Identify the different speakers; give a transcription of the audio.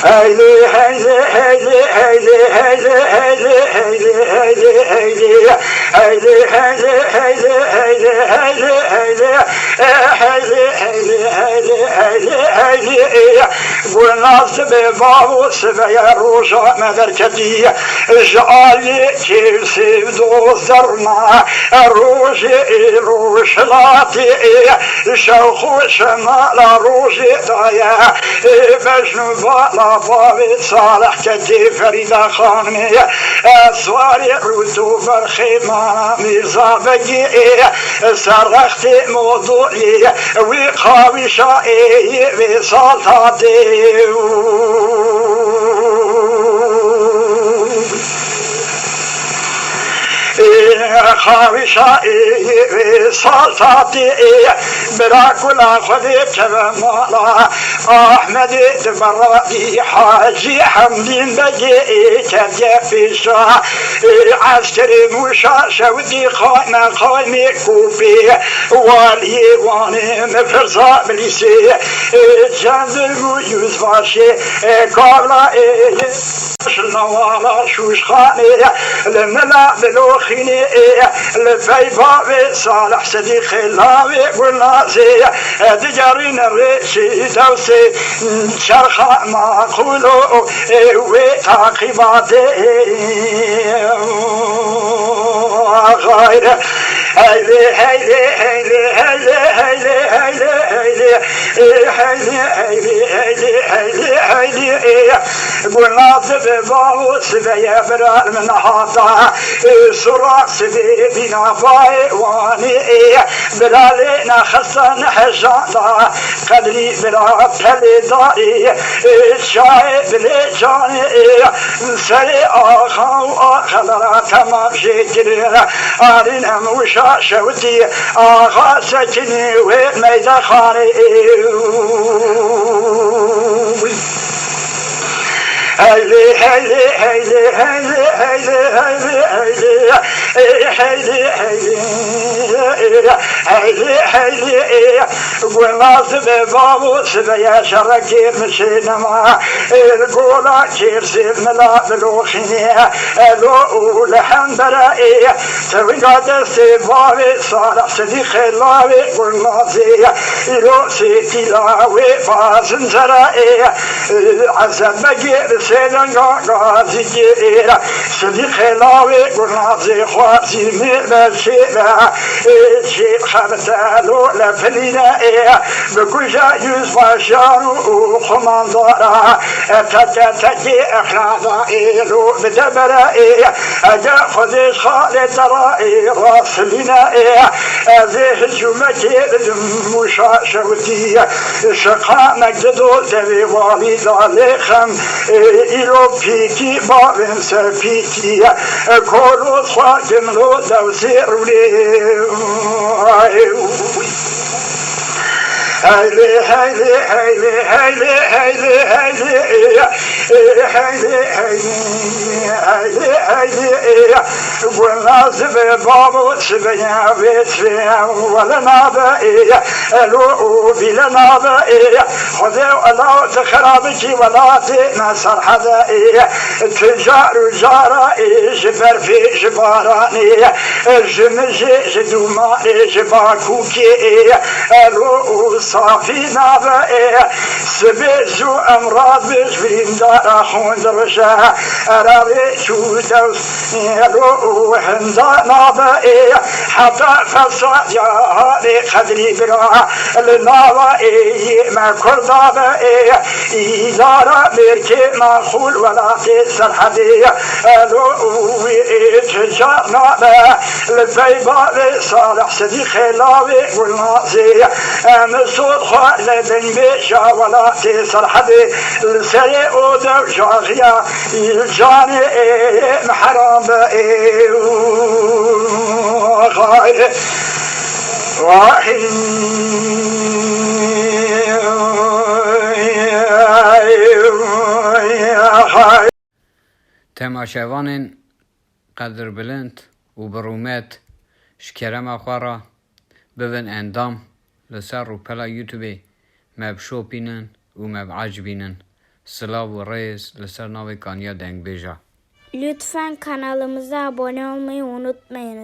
Speaker 1: هيلي هيلي هيلي هيلي هيلي هيلي هيلي هيلي هيلي هيلي هيلي هيلي هيلي هيلي هيلي هيلي هيلي هيلي قلنا سبي بابو سبي روشا مدركتي جعلي كيف سيبدو ذرنا روشي روش لاتي شوخو شمال روشي دايا بجنو بالا بابي صالح كتي فريدة خانمي سواري روتو برخيمانا ميزا بجي سرختي موضوعي وقاوي شائي بسالتاتي خاوشائي صالتاتي براكولا خذيت بمالا أحمد دبرادي حاجي حمدين بجي كجفشا عسكري مشاشة ودي خايمة خايمة كوفي والي واني مفرزا بليسي جنزل يوزفاشي كابلا شلنوالا شوش خاني لملا بلوخيني لفيفا صالح صديق الله والنازي دجارين الرشي دوسي شرخة ما قولوا وتعقيباتي غير هيلي هيلي هيلي هيلي هيلي هيلي هيلي هيلي هيلي هيلي هيلي قلنا سبي باو سبي برال من حاطا سراق سبي بنا باي واني بلالينا خصن حجاطا قدري بلا بلي داري شاي بلي جاني سري آخا آخا تمام شكرا آرين موشا شوتي آخا سكني وميدا خاني هيلي هيلي هيلي هيلي هيلي هيلي هيلي هيلي هيلي قلنا سبي بابو سبي شركي مشينا مع القولا كيرسي الملا بلوخيني لو لحنبرائي توقع سبابي صالح صديق الله قلنا زي لو سيتي لاوي فازن زرائي عزم بجير سيدنا غازي جيرا صديق لاوي قرنازي خوازي مبشيرا شيب خبتالو لفلينا بكوشا يوسف شارو وخمانزارا تتتكي اخلاصا لو بدبرا اجا خذيش خالي ترائي راسلنا ذي هجومكي المشا شوتي شقا مجدو تبي والي ذالخم إلو بيكي بابن سبيكي كولو صاكم لو دوسير لي هيلي هيلي هيلي هيلي هيلي هيلي هيلي هيلي هيلي قلنا سبي بابو سبي بيتي ولا نابئي لو بلا نابئي خذوا الله تخرابكي ولا تنصر حذائي تجار جارائي جبر في جباراني جمجي جدوماني جباكوكي لو صافي نابئي سبيزو أمراض بجبرين دارا خون درجة أرابي شو دوس روح نابئي حتى فصاد يا هالي قدري برا لنابئي ما كل نابئي إدارة بركي ما خول ولا تسر حدي لوي تجار نابئي لفيبا صالح صديق لاوي والنازي مسود خالد بن بيشا ولا تسر حدي السري ودو جاغيا الجاني محرم بئي غاية واحد
Speaker 2: تماشاوان قدر بلند و برومت شکرم خوارا ببن اندام لسر رو پلا یوتیوبی مب شوپینن و مب عجبینن Sılav ve reis Lser navi Kanya Dengbêja.
Speaker 3: Lütfen kanalımıza abone olmayı unutmayınız.